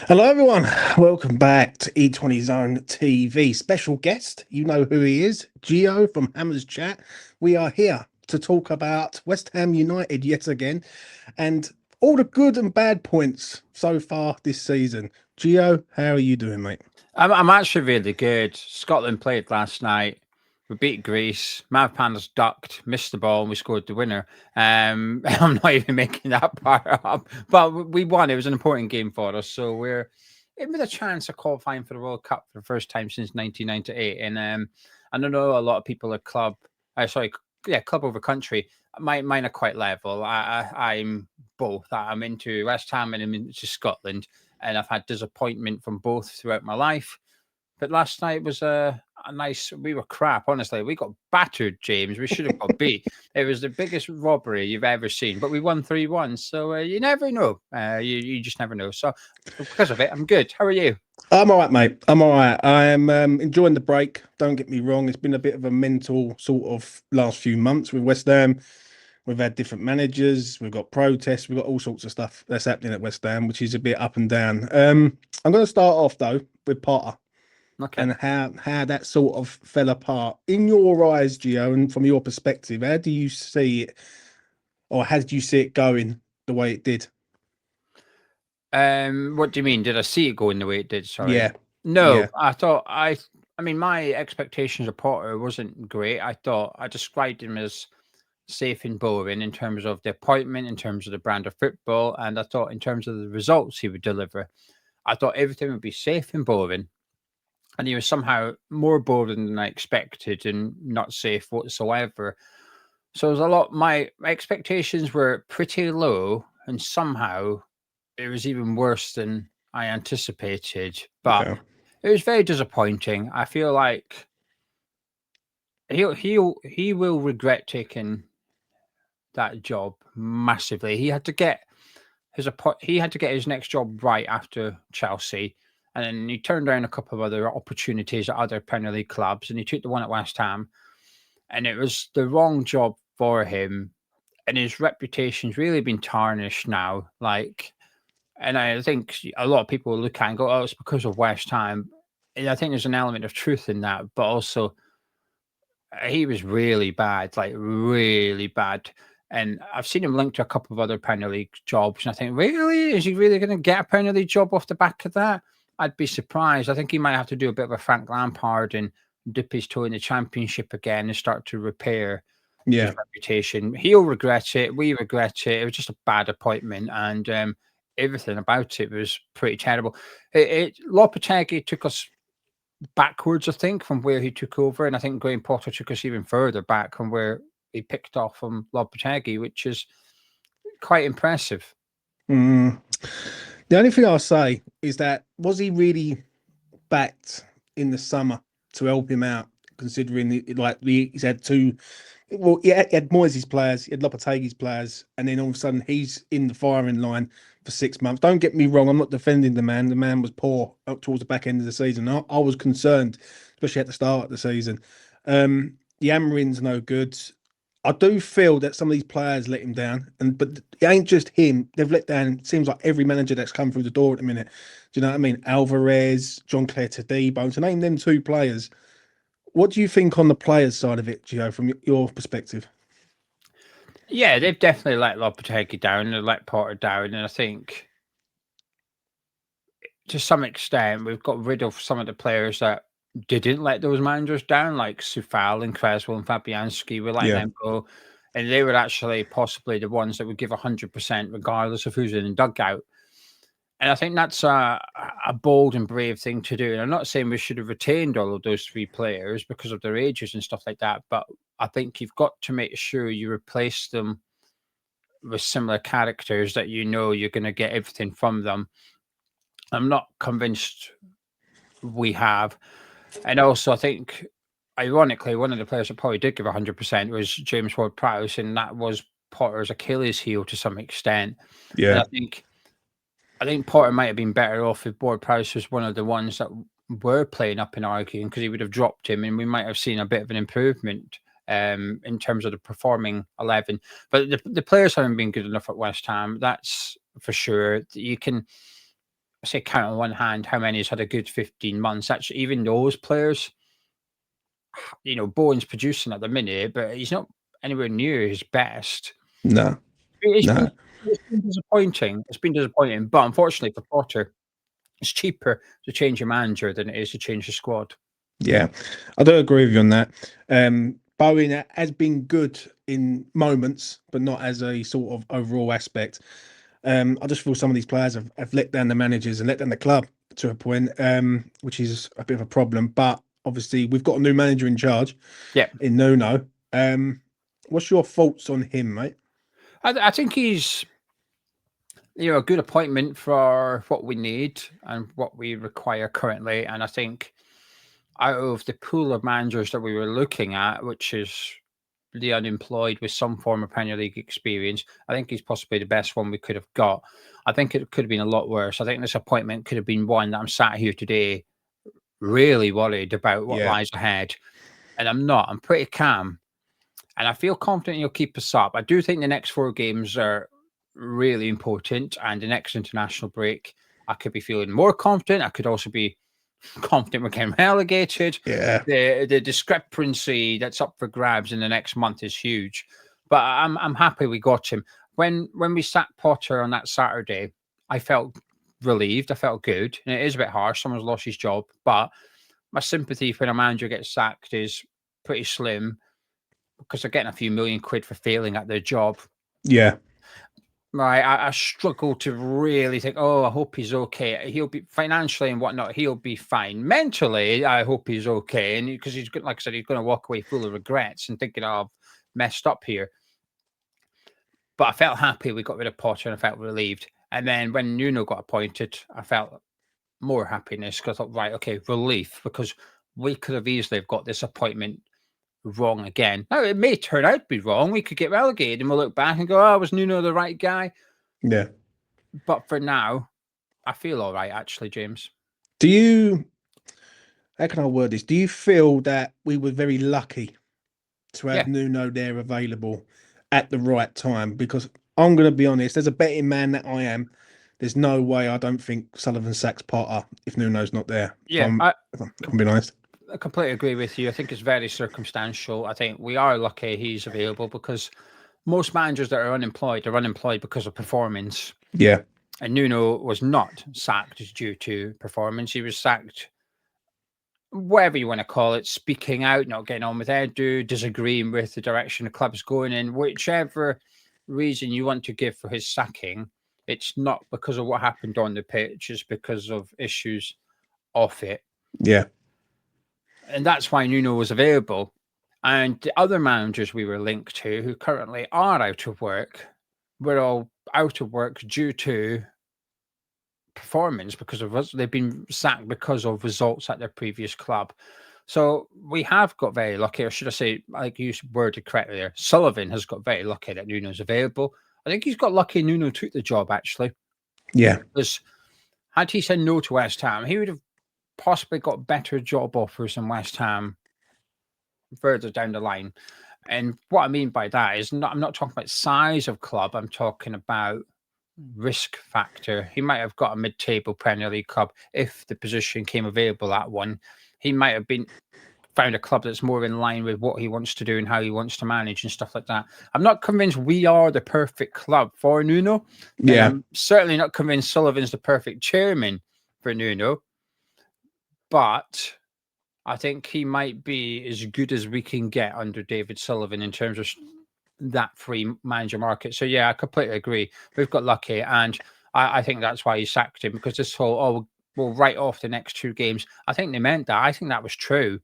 Hello, everyone. Welcome back to E20 Zone TV. Special guest, you know who he is, Gio from Hammers Chat. We are here to talk about West Ham United yet again and all the good and bad points so far this season. Gio, how are you doing, mate? I'm actually really good. Scotland played last night. We beat Greece. Mavpandas ducked, missed the ball, and we scored the winner. I'm not even making that part up, but we won. It was an important game for us, so we're in with a chance of qualifying for the World Cup for the first time since 1998. And I don't know a lot of people at club over country. Mine are quite level. I'm both. I'm into West Ham and I'm into Scotland, and I've had disappointment from both throughout my life. But last night was a nice. We were crap, honestly. We got battered, James. We should have got beat. It was the biggest robbery you've ever seen. But we won 3-1. So you never know. You just never know. So because of it, I'm good. How are you? I'm all right, mate. I'm all right. I'm enjoying the break. Don't get me wrong. It's been a bit of a mental sort of last few months with West Ham. We've had different managers, we've got protests, we've got all sorts of stuff that's happening at West Ham, which is a bit up and down. I'm going to start off though with Potter Okay. and how that sort of fell apart in your eyes, Gio, and from your perspective. How do you see it, or how did you see it going the way it did? What do you mean? Did I see it going the way it did? Sorry. Yeah, No, yeah, I thought I mean, my expectations of Potter wasn't great. I thought I described him as safe and boring in terms of the appointment, in terms of the brand of football, and I thought in terms of the results he would deliver. I thought everything would be safe and boring, and he was somehow more boring than I expected and not safe whatsoever. So it was a lot. My expectations were pretty low, and somehow it was even worse than I anticipated. But okay, it was very disappointing. I feel like he will regret taking that job massively. He had to get his next job right after Chelsea, and then he turned down a couple of other opportunities at other Premier League clubs, and he took the one at West Ham, and it was the wrong job for him, and his reputation's really been tarnished now. And I think a lot of people will look at and go, "Oh, it's because of West Ham." And I think there's an element of truth in that, but also he was really bad, like really bad. And I've seen him linked to a couple of other Premier League jobs, and I think, really, is he really going to get a Premier League job off the back of that? I'd be surprised. I think he might have to do a bit of a Frank Lampard and dip his toe in the Championship again and start to repair his yeah. reputation. He'll regret it. We regret it. It was just a bad appointment, and everything about it was pretty terrible. Lopetegui took us backwards, I think, from where he took over, and I think Graham Potter took us even further back from where he picked off from Lopetegui, which is quite impressive. Mm. The only thing I'll say is that was he really backed in the summer to help him out, considering he's had two. Well, he had Moyes' players, he had Lopetegui's players, and then all of a sudden he's in the firing line for 6 months. Don't get me wrong, I'm not defending the man. The man was poor up towards the back end of the season. I was concerned, especially at the start of the season. The Amarin's no good. I do feel that some of these players let him down, but it ain't just him. They've let down. It seems like every manager that's come through the door at the minute. Do you know what I mean? Alvarez, John Clare Tadibo. To name them two players, what do you think on the players' side of it, Gio, from your perspective? Yeah, they've definitely let Lopetegui down, they let Potter down, and I think to some extent we've got rid of some of the players that didn't let those managers down, like Sufal and Creswell and Fabianski. We're letting Yeah, them go, and they were actually possibly the ones that would give 100% regardless of who's in the dugout. And I think that's a bold and brave thing to do. And I'm not saying we should have retained all of those three players because of their ages and stuff like that, but I think you've got to make sure you replace them with similar characters that you know you're going to get everything from them. I'm not convinced we have. And also, I think, ironically, one of the players that probably did give 100% was James Ward-Prowse, and that was Potter's Achilles heel to some extent. And yeah, I think Potter might have been better off if Ward-Prowse was one of the ones that were playing up and arguing, because he would have dropped him, and we might have seen a bit of an improvement in terms of the performing 11. But the players haven't been good enough at West Ham. That's for sure. You can. say count on one hand how many has had a good 15 months. Actually, even those players, Bowen's producing at the minute, but he's not anywhere near his best. No, It's been, no. it's been disappointing. It's been disappointing, but unfortunately for Potter, it's cheaper to change your manager than it is to change the squad. Yeah, I do agree with you on that. Bowen has been good in moments, but not as a sort of overall aspect. I just feel some of these players have let down the managers and let down the club to a point, which is a bit of a problem. But obviously, we've got a new manager in charge Yeah, in Nuno. What's your thoughts on him, mate? I think he's a good appointment for what we need and what we require currently. And I think out of the pool of managers that we were looking at, which is the unemployed with some form of Premier League experience, I think he's possibly the best one we could have got. I think it could have been a lot worse. I think this appointment could have been one that I'm sat here today really worried about what Yeah, lies ahead. And I'm not. I'm pretty calm. And I feel confident he'll keep us up. I do think the next 4 games are really important. And the next international break, I could be feeling more confident. I could also be confident we're getting relegated. yeah, The discrepancy that's up for grabs in the next month is huge. But I'm happy we got him. When we sacked Potter on that Saturday, I felt relieved. I felt good. And it is a bit harsh. Someone's lost his job. But my sympathy when a manager gets sacked is pretty slim because they're getting a few million quid for failing at their job. yeah, Right. I struggle to really think, oh, I hope he's okay. He'll be financially and whatnot, he'll be fine. Mentally, I hope he's okay. And because he's like I said, he's going to walk away full of regrets and thinking, oh, I've messed up here. But I felt happy we got rid of Potter and I felt relieved. And then when Nuno got appointed, I felt more happiness because I thought, right, okay, relief, because we could have easily have got this appointment wrong again. Now, it may turn out to be wrong. We could get relegated and we'll look back and go, oh, was Nuno the right guy? yeah. But for now, I feel all right, actually, James. Do you, how can I word this? Do you feel that we were very lucky to have Yeah. Nuno there available at the right time? Because I'm going to be honest, as a betting man that I am, there's no way I don't think Sullivan sacks Potter if Nuno's not there. Yeah, If I'm being honest. I completely agree with you. I think it's very circumstantial. I think we are lucky he's available because most managers that are unemployed because of performance. Yeah, And Nuno was not sacked due to performance. He was sacked, whatever you want to call it, speaking out, not getting on with Edu, disagreeing with the direction the club's going in, whichever reason you want to give for his sacking. It's not because of what happened on the pitch, it's because of issues off it. yeah, And that's why Nuno was available. And the other managers we were linked to who currently are out of work were all out of work due to performance because of us. They've been sacked because of results at their previous club. So we have got very lucky, or should I say, like you worded correctly there, Sullivan has got very lucky that Nuno's available. I think he's got lucky Nuno took the job, actually, yeah, because had he said no to West Ham, he would have possibly got better job offers than West Ham further down the line. And what I mean by that is I'm not talking about size of club, I'm talking about risk factor. He might have got a mid-table Premier League club if the position came available at one. He might have found a club that's more in line with what he wants to do and how he wants to manage and stuff like that. I'm not convinced we are the perfect club for Nuno. And yeah, I'm certainly not convinced Sullivan's the perfect chairman for Nuno. But I think he might be as good as we can get under David Sullivan in terms of that free manager market. So yeah, I completely agree. We've got lucky, and I think that's why he sacked him, because this whole we'll write off the next 2 games. I think they meant that. I think that was true.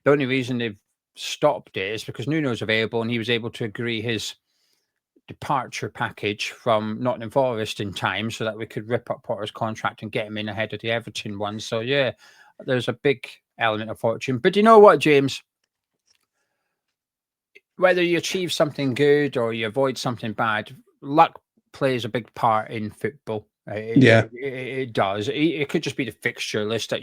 The only reason they've stopped it is because Nuno's available and he was able to agree his departure package from Nottingham Forest in time so that we could rip up Potter's contract and get him in ahead of the Everton one. So yeah, there's a big element of fortune. But you know what, James? Whether you achieve something good or you avoid something bad, luck plays a big part in football. yeah, It does. It could just be the fixture list that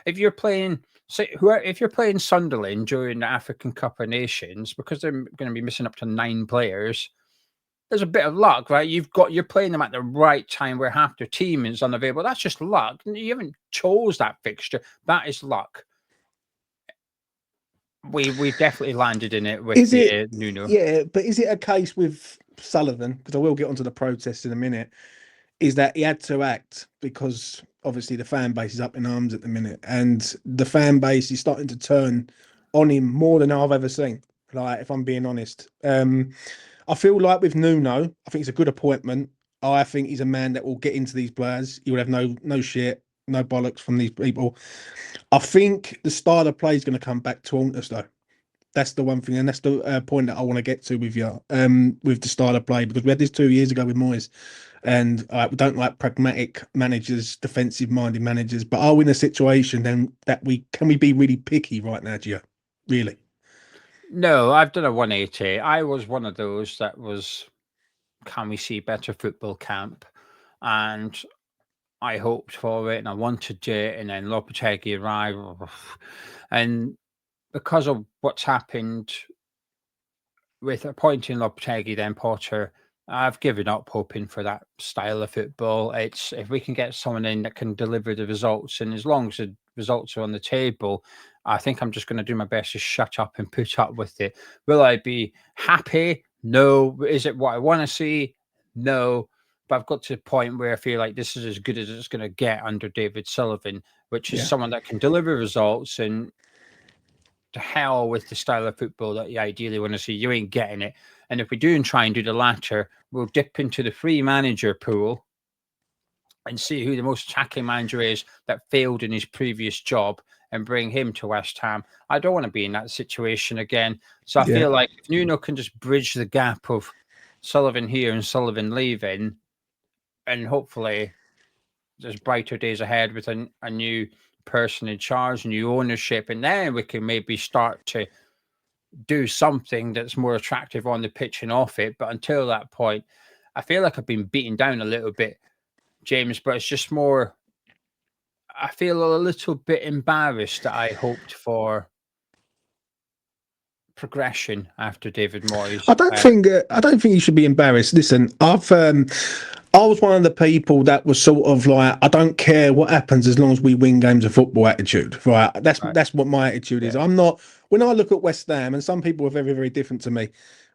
if you're playing, if you're playing Sunderland during the African Cup of Nations, because they're going to be missing up to 9 players, there's a bit of luck, right? You're playing them at the right time where half their team is unavailable. That's just luck. You haven't chose that fixture. That is luck. We've definitely landed in it with Is it? the Nuno. Yeah, but is it a case with Sullivan? Because I will get onto the protest in a minute. Is that he had to act because obviously the fan base is up in arms at the minute, and the fan base is starting to turn on him more than I've ever seen. Like, if I'm being honest, I feel like with Nuno, I think it's a good appointment. I think he's a man that will get into these players. He will have no shit, no bollocks from these people. I think the style of play is going to come back to haunt us though. That's the one thing, and that's the point that I want to get to with you, with the style of play, because we had this 2 years ago with Moyes, and we don't like pragmatic managers, defensive-minded managers. But are we in a situation then that we be really picky right now, Gio? Really? No, I've done a 180. I was one of those that was, can we see better football camp? And I hoped for it and I wanted it, and then Lopetegui arrived. And because of what's happened with appointing Lopetegui, then Potter, I've given up hoping for that style of football. It's if we can get someone in that can deliver the results, and as long as the results are on the table, I think I'm just going to do my best to shut up and put up with it. Will I be happy? No. Is it what I want to see? No. But I've got to the point where I feel like this is as good as it's going to get under David Sullivan, which is Yeah. someone that can deliver results, and to hell with the style of football that you ideally want to see. You ain't getting it. And if we do and try and do the latter, we'll dip into the free manager pool and see who the most attacking manager is that failed in his previous job and bring him to West Ham. I don't want to be in that situation again. So I Yeah. feel like if Nuno can just bridge the gap of Sullivan here and Sullivan leaving, and hopefully there's brighter days ahead with a new person in charge, new ownership, and then we can maybe start to do something that's more attractive on the pitch and off it. But until that point, I feel like I've been beaten down a little bit, James, but it's just more, I feel a little bit embarrassed that I hoped for progression after David Moyes. I don't think you should be embarrassed. Listen, I was one of the people that was sort of like, I don't care what happens as long as we win games of football attitude. Right. Right. That's what my attitude is. Yeah. I'm not, when I look at West Ham, and some people are very, very different to me.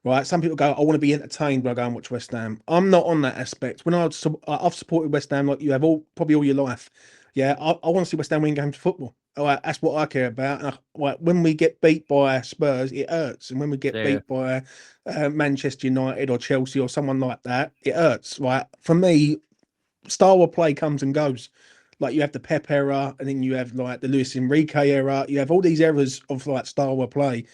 Right. Some people go, I want to be entertained when I go and watch West Ham. I'm not on that aspect. I've supported West Ham like you have probably all your life. Yeah. I want to see West Ham win games of football. All right, that's what I care about. When we get beat by Spurs, it hurts, and when we get Yeah. beat by Manchester United or Chelsea or someone like that, it hurts. Right? For me, style of play comes and goes. Like, you have the Pep era, and then you have like the Luis Enrique era. You have all these eras of like style of play.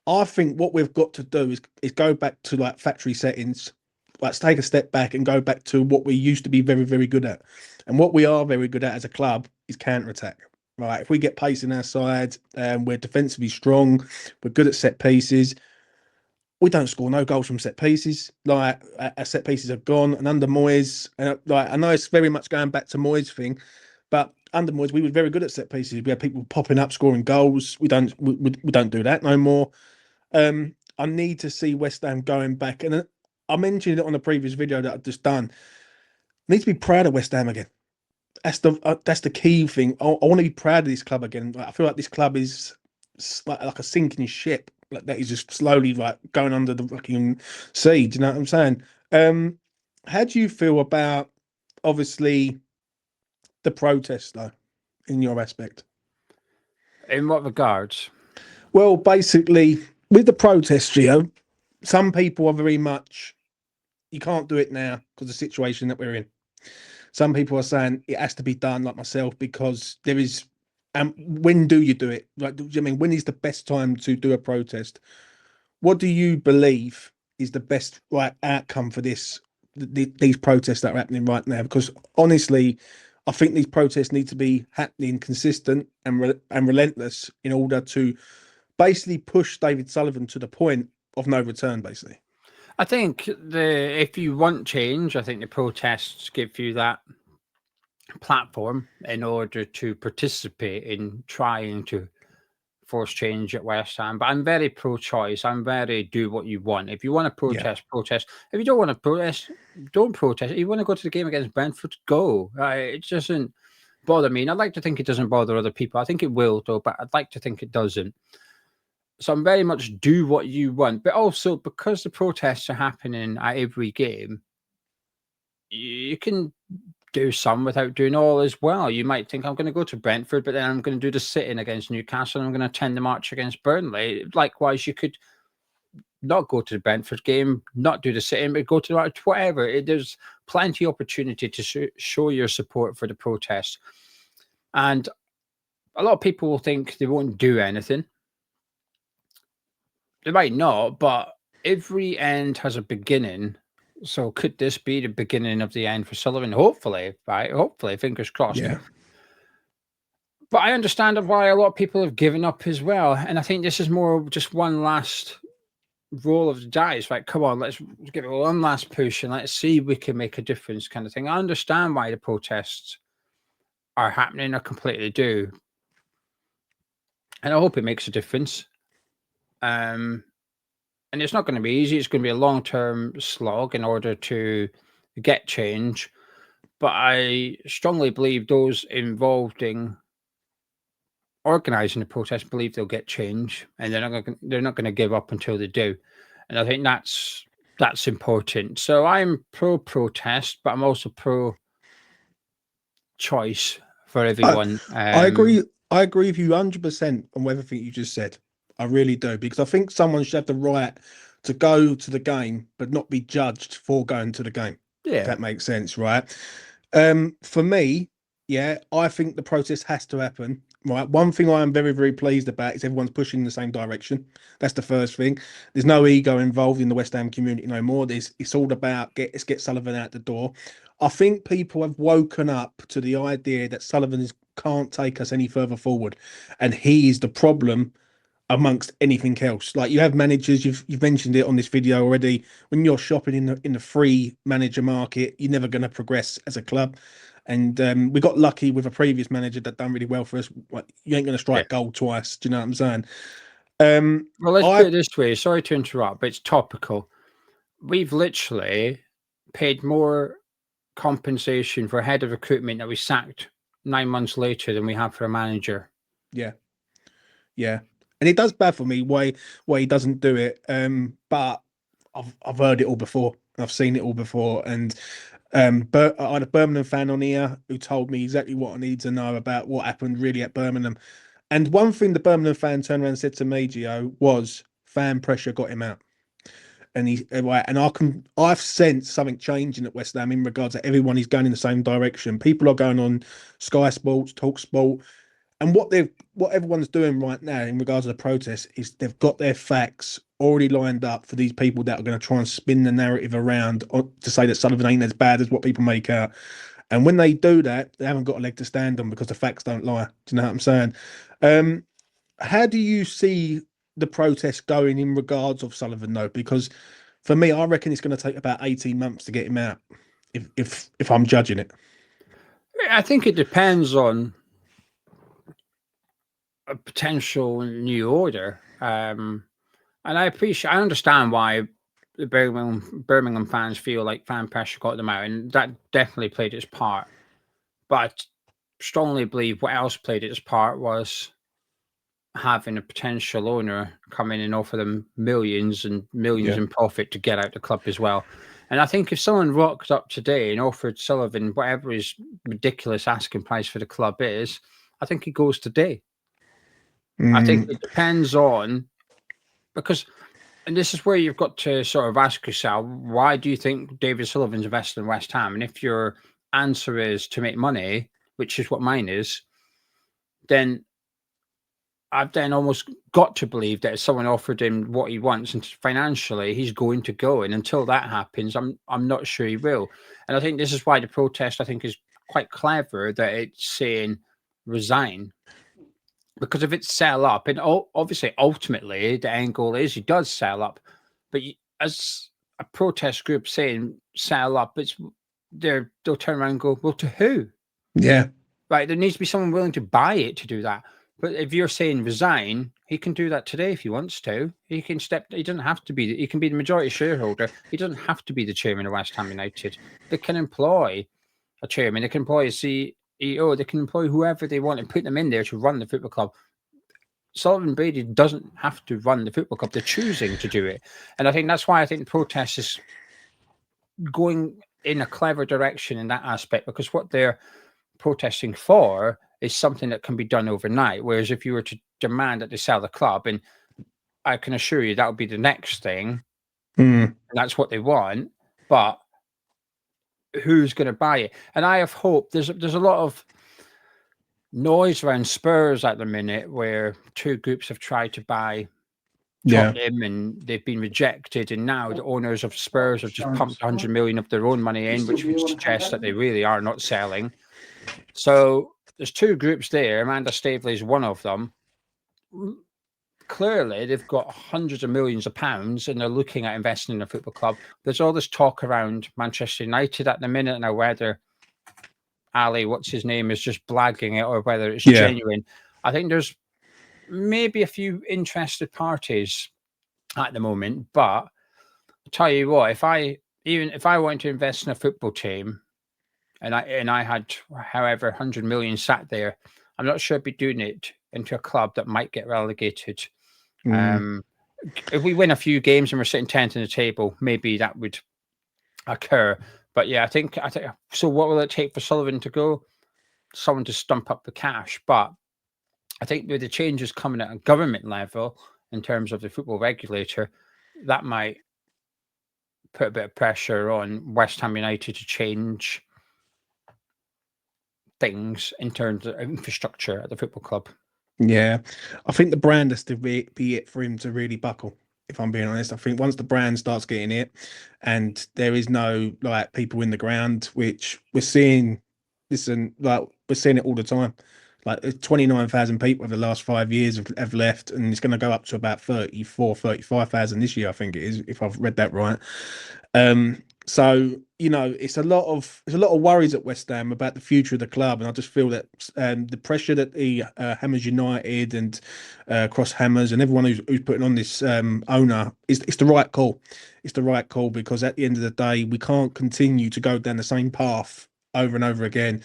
I think what we've got to do is go back to like factory settings. Let's take a step back and go back to what we used to be very, very good at. And what we are very good at as a club is counter attack. Right. If we get pace in our side, we're defensively strong, we're good at set pieces. We don't score no goals from set pieces. Like, our set pieces are gone. And under Moyes, like, I know it's very much going back to Moyes thing, but under Moyes we were very good at set pieces. We had people popping up, scoring goals. We don't do that no more. I need to see West Ham going back, and I mentioned it on the previous video that I've just done. I need to be proud of West Ham again. That's the key thing. I want to be proud of this club again. Like, I feel like this club is like a sinking ship, like that is just slowly like going under the fucking sea. Do you know what I'm saying? How do you feel about obviously the protest though, in your aspect? In what regards? Well, basically with the protest, Gio, some people are very much, you can't do it now because of the situation that we're in. Some people are saying it has to be done, like myself, because there is. When do you do it? Like, do you mean when is the best time to do a protest? What do you believe is the best outcome for these protests that are happening right now? Because honestly, I think these protests need to be happening consistent and relentless in order to basically push David Sullivan to the point of no return. Basically, I think if you want change, I think the protests give you that platform in order to participate in trying to force change at West Ham, but I'm very pro-choice. I'm very do what you want. If you want to protest, protest. If you don't want to protest, don't protest. If you want to go to the game against Brentford, go. It doesn't bother me. And I'd like to think it doesn't bother other people. I think it will, though, but I'd like to think it doesn't. So I'm very much do what you want. But also, because the protests are happening at every game, you can do some without doing all as well. You might think, I'm going to go to Brentford, but then I'm going to do the sit-in against Newcastle, and I'm going to attend the match against Burnley. Likewise, you could not go to the Brentford game, not do the sit-in, but go to the match, whatever. There's plenty of opportunity to show your support for the protest. And a lot of people will think they won't do anything. They might not, but every end has a beginning. So could this be the beginning of the end for Sullivan? Hopefully, right? Hopefully, fingers crossed. Yeah. But I understand why a lot of people have given up as well. And I think this is more just one last roll of the dice. Like, come on, let's give it one last push and let's see if we can make a difference kind of thing. I understand why the protests are happening. I completely do. And I hope it makes a difference. And it's not going to be easy. It's going to be a long-term slog in order to get change. But I strongly believe those involved in organising the protest believe they'll get change, and they're not going to give up until they do. And I think that's important. So I'm pro-protest, but I'm also pro-choice for everyone. I agree. I agree with you 100% on everything you just said. I really do, because I think someone should have the right to go to the game, but not be judged for going to the game. Yeah, If that makes sense, right? For me, yeah, I think the protest has to happen. Right. One thing I am very, very pleased about is everyone's pushing in the same direction. That's the first thing. There's no ego involved in the West Ham community no more. It's all about let's get Sullivan out the door. I think people have woken up to the idea that Sullivan can't take us any further forward, and he is the problem amongst anything else. Like, you have managers, you've mentioned it on this video already. When you're shopping in the free manager market, you're never going to progress as a club. And we got lucky with a previous manager that done really well for us. Like, you ain't going to strike gold twice. Do you know what I'm saying? Well, let's put it this way. Sorry to interrupt, but it's topical. We've literally paid more compensation for head of recruitment that we sacked 9 months later than we have for a manager. Yeah. And it does baffle me why he doesn't do it. But I've heard it all before. I've seen it all before. And but I had a Birmingham fan on here who told me exactly what I need to know about what happened really at Birmingham. And one thing the Birmingham fan turned around and said to me, Gio, was fan pressure got him out. And I've sensed something changing at West Ham in regards to everyone is going in the same direction. People are going on Sky Sports, Talk Sport, and what everyone's doing right now in regards to the protest is they've got their facts already lined up for these people that are going to try and spin the narrative around to say that Sullivan ain't as bad as what people make out. And when they do that, they haven't got a leg to stand on, because the facts don't lie. Do you know what I'm saying? How do you see the protest going in regards of Sullivan, though? Because for me, I reckon it's going to take about 18 months to get him out, if I'm judging it. I think it depends on a potential new order. And I understand why the Birmingham fans feel like fan pressure got them out, and that definitely played its part. But I strongly believe what else played its part was having a potential owner come in and offer them millions and millions in profit to get out the club as well. And I think if someone rocked up today and offered Sullivan whatever his ridiculous asking price for the club is, I think he goes today. I think it depends on, and this is where you've got to sort of ask yourself, why do you think David Sullivan's invested in West Ham? And if your answer is to make money, which is what mine is, then I've then almost got to believe that if someone offered him what he wants and financially, he's going to go. And until that happens, I'm not sure he will. And I think this is why the protest, I think, is quite clever, that it's saying resign. Because if it's sell up, and obviously ultimately the end goal is he does sell up, but as a protest group saying sell up, they'll turn around and go, well, to who? Yeah. Right, there needs to be someone willing to buy it to do that. But if you're saying resign, he can do that today if he wants to. He can step. He doesn't have to be. He can be the majority shareholder. He doesn't have to be the chairman of West Ham United. They can employ a chairman. They can employ a CEO. They can employ whoever they want and put them in there to run the football club. Sullivan Brady doesn't have to run the football club. They're choosing to do it, and I think that's why I think the protest is going in a clever direction in that aspect, because what they're protesting for is something that can be done overnight. Whereas if you were to demand that they sell the club, and I can assure you that would be the next thing, and that's what they want. But who's going to buy it? And I have hope. There's a lot of noise around Spurs at the minute, where two groups have tried to buy Tottenham and they've been rejected, and now the owners of Spurs have just pumped 100 million of their own money in, which would suggest that they really are not selling. So there's two groups there. Amanda Staveley is one of them. Clearly, they've got hundreds of millions of pounds and they're looking at investing in a football club. There's all this talk around Manchester United at the minute now, whether Ali, what's his name, is just blagging it or whether it's genuine. I think there's maybe a few interested parties at the moment, but I'll tell you what, if I wanted to invest in a football team and I had however 100 million sat there, I'm not sure I'd be doing it into a club that might get relegated. If we win a few games and we're sitting 10th in the table, maybe that would occur. But yeah, I think so. What will it take for Sullivan to go? Someone to stump up the cash. But I think with the changes coming at a government level in terms of the football regulator, that might put a bit of pressure on West Ham United to change things in terms of infrastructure at the football club. Yeah, I think the brand has to be it for him to really buckle. If I'm being honest, I think once the brand starts getting it, and there is no like people in the ground, which we're seeing. Listen, like we're seeing it all the time. Like 29,000 people over the last 5 years have left, and it's going to go up to about 35,000 this year, I think it is, if I've read that right. So it's a lot of worries at West Ham about the future of the club, and I just feel that the pressure that the Hammers United and Cross Hammers and everyone who's putting on this owner it's the right call. It's the right call, because at the end of the day, we can't continue to go down the same path over and over again.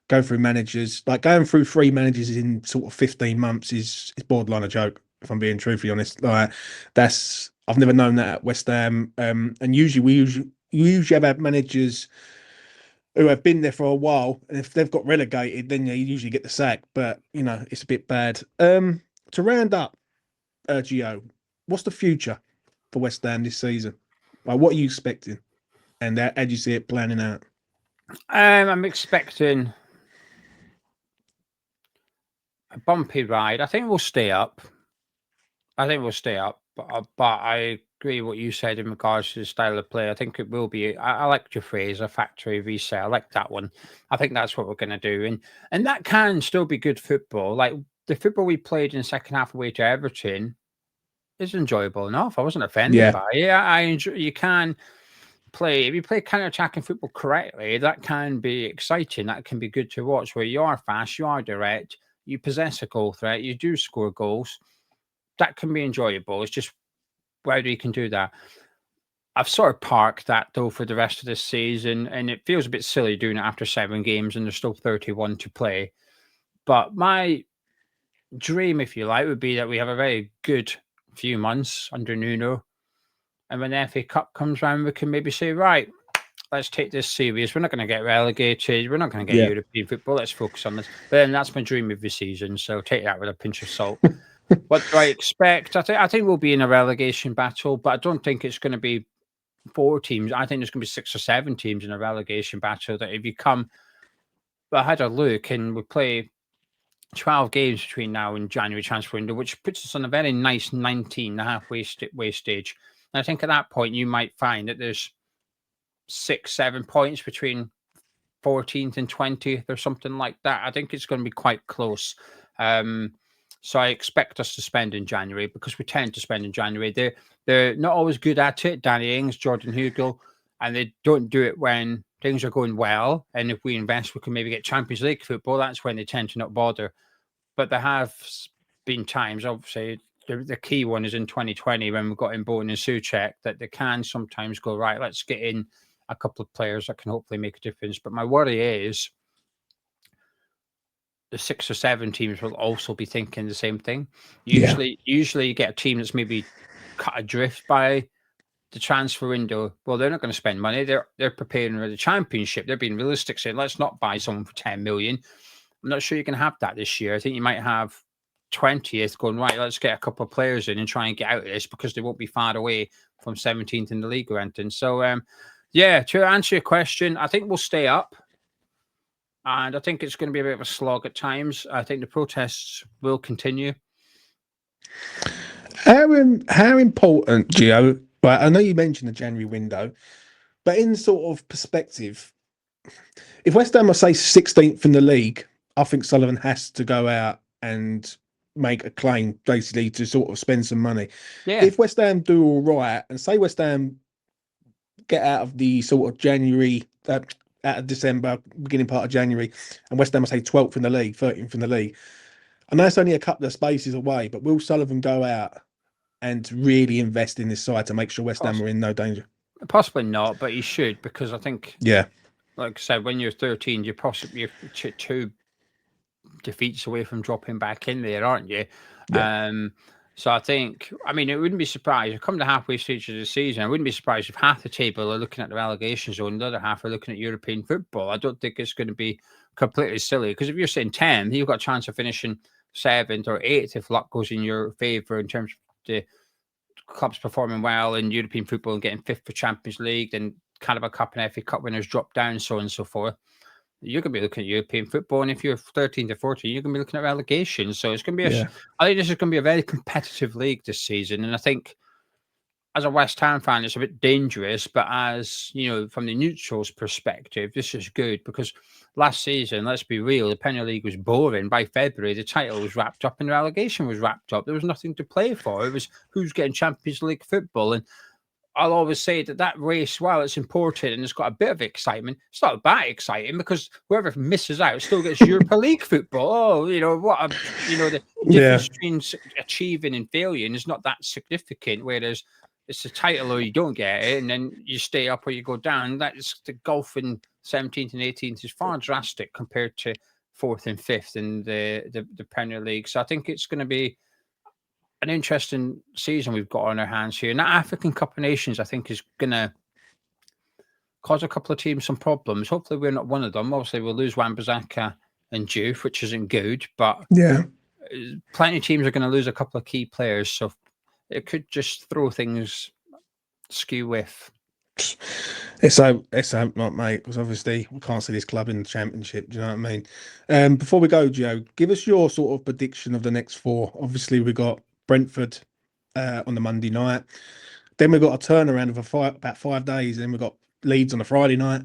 Go through managers, like going through 3 managers in sort of 15 months is borderline a joke, if I'm being truthfully honest. Like I've never known that at West Ham. And usually we usually have had managers who have been there for a while, and if they've got relegated, then you usually get the sack. But it's a bit bad. To round up, Gio, what's the future for West Ham this season? Like, what are you expecting, and how do you see it planning out? I'm expecting a bumpy ride. I think we'll stay up. But I agree with what you said in regards to the style of play. I think it will be. I like your phrase, a factory reset. I like that one. I think that's what we're going to do, and that can still be good football. Like the football we played in the second half away to Everton is enjoyable enough. I wasn't offended by it. I enjoy. You can play if you play counter-attacking football correctly. That can be exciting. That can be good to watch. Where you are fast, you are direct, you possess a goal threat, you do score goals. That can be enjoyable. It's just whether you can do that. I've sort of parked that though for the rest of this season, and it feels a bit silly doing it after 7 games and there's still 31 to play. But my dream, if you like, would be that we have a very good few months under Nuno, and when the FA Cup comes round, we can maybe say, right, let's take this serious. We're not going to get relegated. We're not going to get European football. Let's focus on this. But then that's my dream of the season. So take that with a pinch of salt. What do I expect? I think we'll be in a relegation battle, but I don't think it's going to be 4 teams. I think there's going to be 6 or 7 teams in a relegation battle. That if you come, I had a look, and we play 12 games between now and January transfer window, which puts us on a very nice 19 and a half way stage. And I think at that point you might find that there's 6-7 points between 14th and 20th or something like that. I think it's going to be quite close. So I expect us to spend in January, because we tend to spend in January. They're not always good at it. Danny Ings, Jordan Hugill, and they don't do it when things are going well. And if we invest, we can maybe get Champions League football. That's when they tend to not bother. but there have been times, obviously, the key one is in 2020 when we got in Bowen and Souček, that they can sometimes go, right, let's get in a couple of players that can hopefully make a difference. But my worry is the 6 or 7 teams will also be thinking the same thing. Usually you get a team that's maybe cut adrift by the transfer window. Well, they're not going to spend money. They're preparing for the championship. They're being realistic, saying, let's not buy someone for 10 million. I'm not sure you can have that this year. I think you might have 20th going, right, let's get a couple of players in and try and get out of this, because they won't be far away from 17th in the league or anything. So, yeah, to answer your question, I think we'll stay up. And I think it's going to be a bit of a slog at times. I think the protests will continue. How important, Gio? Right, I know you mentioned the January window, but in sort of perspective, if West Ham are, say, 16th in the league, I think Sullivan has to go out and make a claim, basically, to sort of spend some money. Yeah. If West Ham do all right, and say West Ham get out of the sort of January, out of December, beginning part of January, and West Ham are, say, 12th in the league, 13th in the league, I know it's only a couple of spaces away, but will Sullivan go out and really invest in this side to make sure West Ham are in no danger? Possibly not, but he should, because I think, like I said, when you're 13, you're possibly 2 defeats away from dropping back in there, aren't you? So I think, I mean, it wouldn't be surprised. Come to halfway stage of the season, I wouldn't be surprised if half the table are looking at the relegation zone, the other half are looking at European football. I don't think it's going to be completely silly, because if you're sitting 10th, you've got a chance of finishing 7th or 8th if luck goes in your favour in terms of the clubs performing well in European football and getting 5th for Champions League, then Carabao Cup and FA Cup winners drop down, so on and so forth. You're going to be looking at European football, and if you're 13 to 14, you're going to be looking at relegation. So it's going to be I think this is going to be a very competitive league this season, and I think as a West Ham fan, it's a bit dangerous, but as you know, from the neutrals' perspective, this is good, because last season, let's be real, the Premier League was boring. By February, the title was wrapped up and the relegation was wrapped up. There was nothing to play for. It was who's getting Champions League football. And I'll always say that race, while it's important and it's got a bit of excitement, it's not that exciting, because whoever misses out still gets Europa League football. Oh, the difference between achieving and failing is not that significant, whereas it's a title or you don't get it, and then you stay up or you go down. That's the gulf in 17th and 18th is far drastic compared to 4th and 5th in the Premier League. So I think it's going to be an interesting season we've got on our hands here. And that African Cup of Nations, I think, is going to cause a couple of teams some problems. Hopefully we're not one of them. Obviously, we'll lose Wan-Bissaka and Diouf, which isn't good. But plenty of teams are going to lose a couple of key players. So it could just throw things skew with. It's so not, mate, because obviously we can't see this club in the Championship. Do you know what I mean? Before we go, Joe, give us your sort of prediction of the next 4. Obviously, we got Brentford on the Monday night. Then we've got a turnaround of about 5 days. Then we've got Leeds on the Friday night.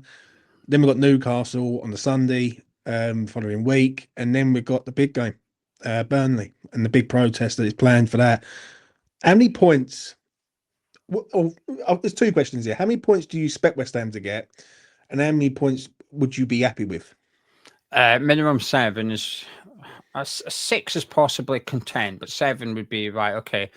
Then we've got Newcastle on the Sunday following week. And then we've got the big game, Burnley, and the big protest that is planned for that. How many points? There's 2 questions here. How many points do you expect West Ham to get? And how many points would you be happy with? Minimum 7 is... 6 is possibly content, but 7 would be right. Okay.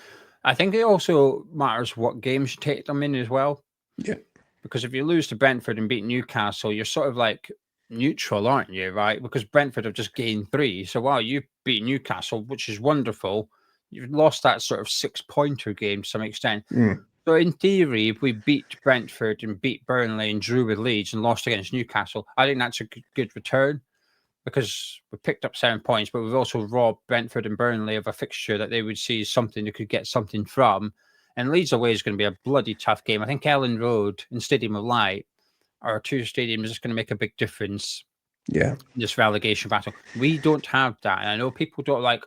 I think it also matters what games you take them in as well. Yeah. Because if you lose to Brentford and beat Newcastle, you're sort of like neutral, aren't you? Right? Because Brentford have just gained 3. So while you beat Newcastle, which is wonderful, you've lost that sort of 6-pointer game to some extent. So in theory, if we beat Brentford and beat Burnley and drew with Leeds and lost against Newcastle, I think that's a good return, because we picked up 7 points, but we've also robbed Brentford and Burnley of a fixture that they would see as something they could get something from. And Leeds away is going to be a bloody tough game. I think Ellen Road and Stadium of Light are 2 stadiums that's going to make a big difference. Yeah. In this relegation battle. We don't have that. And I know people don't like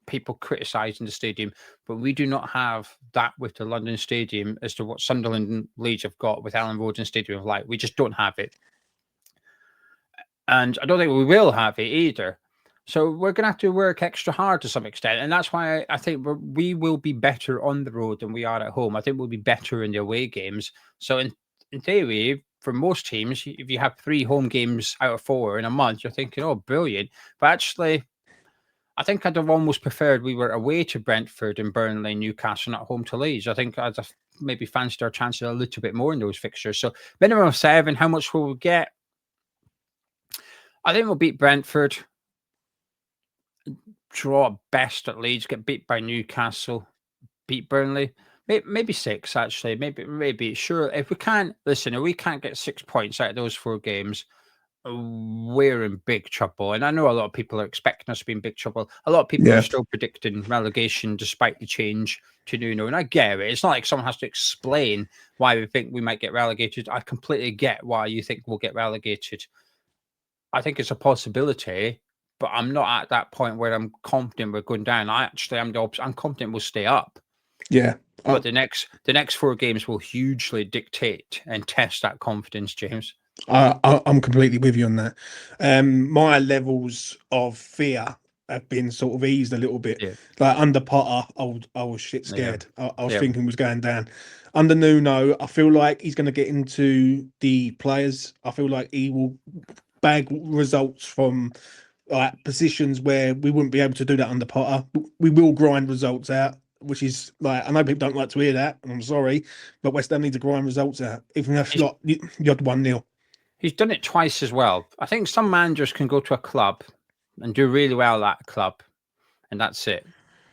people criticising the stadium, but we do not have that with the London Stadium as to what Sunderland and Leeds have got with Ellen Road and Stadium of Light. We just don't have it. And I don't think we will have it either. So we're going to have to work extra hard to some extent. And that's why I think we will be better on the road than we are at home. I think we'll be better in the away games. So in theory, for most teams, if you have 3 home games out of 4 in a month, you're thinking, oh, brilliant. But actually, I think I'd have almost preferred we were away to Brentford and Burnley, Newcastle, not home to Leeds. I think I'd have maybe fancied our chances a little bit more in those fixtures. So minimum of 7. How much will we get? I think we'll beat Brentford, draw at best at Leeds, get beat by Newcastle, beat Burnley. Maybe 6, actually. Maybe. Sure, if we can't get 6 points out of those 4 games, we're in big trouble. And I know a lot of people are expecting us to be in big trouble. A lot of people are still predicting relegation despite the change to Nuno. And I get it. It's not like someone has to explain why we think we might get relegated. I completely get why you think we'll get relegated. I think it's a possibility, but I'm not at that point where I'm confident we're going down. I'm confident we'll stay up. Yeah. But the next 4 games will hugely dictate and test that confidence, James. I'm completely with you on that. My levels of fear have been sort of eased a little bit. Yeah. Like under Potter, I was shit scared. Yeah. I was thinking was going down. Under Nuno, I feel like he's going to get into the players. I feel like he will bag results from like positions where we wouldn't be able to do that under Potter. We will grind results out, which is like, I know people don't like to hear that, and I'm sorry, but West Ham need to grind results out, even if not you had 1-0. He's done it twice as well. I think some managers can go to a club and do really well at that club, and that's it.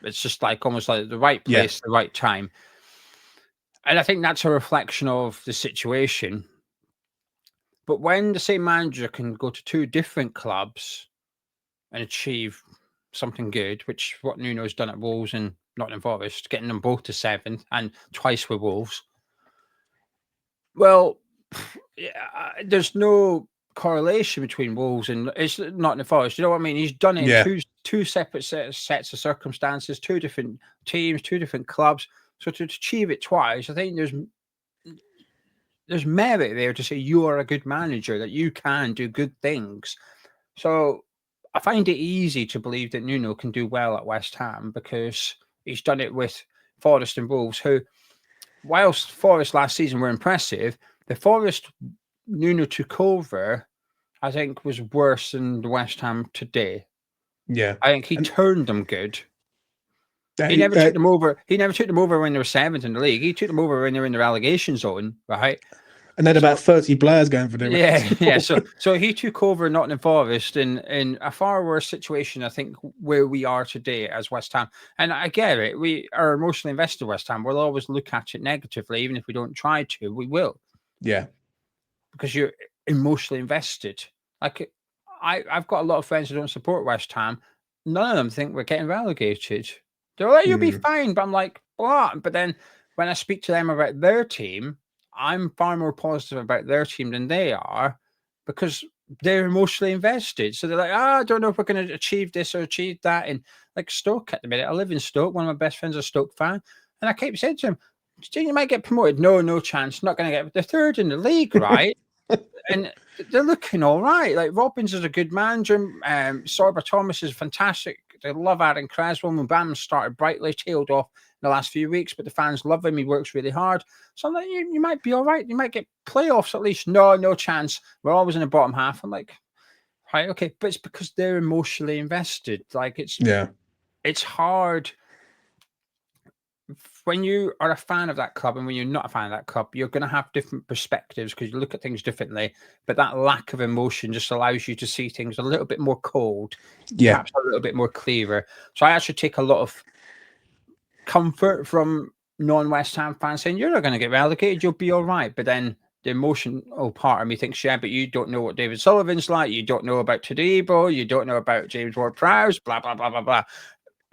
It's just like almost like the right place, the right time. And I think that's a reflection of the situation. But when the same manager can go to 2 different clubs and achieve something good, which what Nuno's done at Wolves and Nottingham Forest, getting them both to 7th and twice with Wolves. Well, there's no correlation between Wolves and it's Nottingham Forest. You know what I mean? He's done it in two separate sets of circumstances, 2 different teams, 2 different clubs. So to achieve it twice, I think there's merit there to say you are a good manager, that you can do good things. So I find it easy to believe that Nuno can do well at West Ham because he's done it with Forest and Wolves, who, whilst Forest last season were impressive, the Forest Nuno took over, I think, was worse than the West Ham today. Yeah. I think he turned them good. He never took them over. He never took them over when they were 7th in the league. He took them over when they were in the relegation zone, right? And then about 30 players going for them. Yeah. So he took over Nottingham Forest in a far worse situation, I think, where we are today as West Ham. And I get it. We are emotionally invested in West Ham. We'll always look at it negatively, even if we don't try to. We will. Yeah. Because you're emotionally invested. Like I've got a lot of friends who don't support West Ham. None of them think we're getting relegated. They're like, you'll be fine. But I'm like, what? But then when I speak to them about their team, I'm far more positive about their team than they are because they're emotionally invested. So they're like, I don't know if we're going to achieve this or achieve that. And like Stoke at the minute, I live in Stoke. One of my best friends is a Stoke fan. And I keep saying to him, you might get promoted. No chance. Not going to get. They're 3rd in the league, right? And they're looking all right. Like Robbins is a good manager. Sorba Thomas is fantastic. They love Aaron Creswell. Mubam started brightly, tailed off in the last few weeks, but the fans love him. He works really hard. So I'm like, you might be all right. You might get playoffs at least. No chance. We're always in the bottom half. I'm like, right, okay. But it's because they're emotionally invested. Like it's hard. When you are a fan of that club and when you're not a fan of that club, you're going to have different perspectives because you look at things differently. But that lack of emotion just allows you to see things a little bit more cold, perhaps a little bit more clearer. So I actually take a lot of comfort from non-West Ham fans saying, you're not going to get relegated, you'll be all right. But then the emotional part of me thinks, yeah, but you don't know what David Sullivan's like. You don't know about Todibo. You don't know about James Ward-Prowse, blah, blah, blah, blah, blah.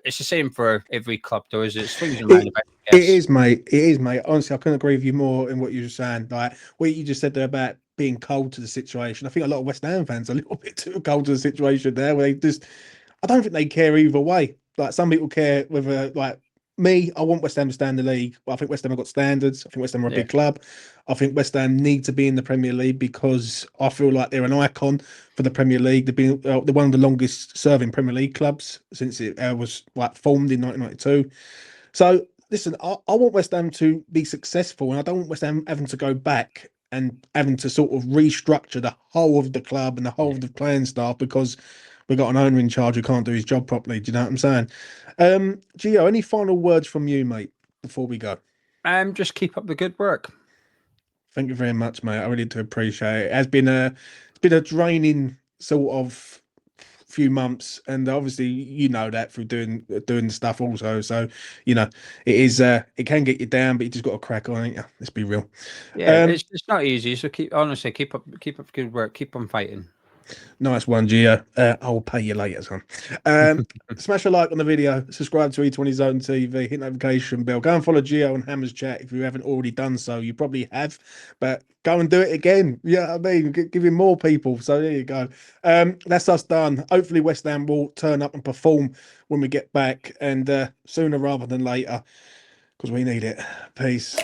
It's the same for every club, though, is it? It swings and roundabouts. It is, mate. It is, mate. Honestly, I couldn't agree with you more in what you were saying. Like what you just said there about being cold to the situation. I think a lot of West Ham fans are a little bit too cold to the situation there, where they just, I don't think they care either way. Like some people care whether, like me, I want West Ham to stay in the league. But I think West Ham have got standards. I think West Ham are a big club. I think West Ham need to be in the Premier League because I feel like they're an icon for the Premier League. They've been they're one of the longest serving Premier League clubs since it was like formed in 1992. So listen, I want West Ham to be successful, and I don't want West Ham having to go back and having to sort of restructure the whole of the club and the whole of the playing staff because we've got an owner in charge who can't do his job properly. Do you know what I'm saying? Gio, any final words from you, mate, before we go? Just keep up the good work. Thank you very much, mate. I really do appreciate it. It's been a draining sort of few months, and obviously you know that through doing the stuff also. So you know it is it can get you down, but you just got to crack on, ain't you? Let's be real. Yeah, it's not easy. So keep up good work. Keep on fighting. Nice one, Gio. I'll pay you later, son. Smash a like on the video, subscribe to E20 Zone TV, hit notification bell. Go and follow Gio on Hammers Chat if you haven't already done so. You probably have, but go and do it again. Yeah, I mean, give him more people. So there you go. That's us done. Hopefully, West Ham will turn up and perform when we get back, and sooner rather than later, because we need it. Peace.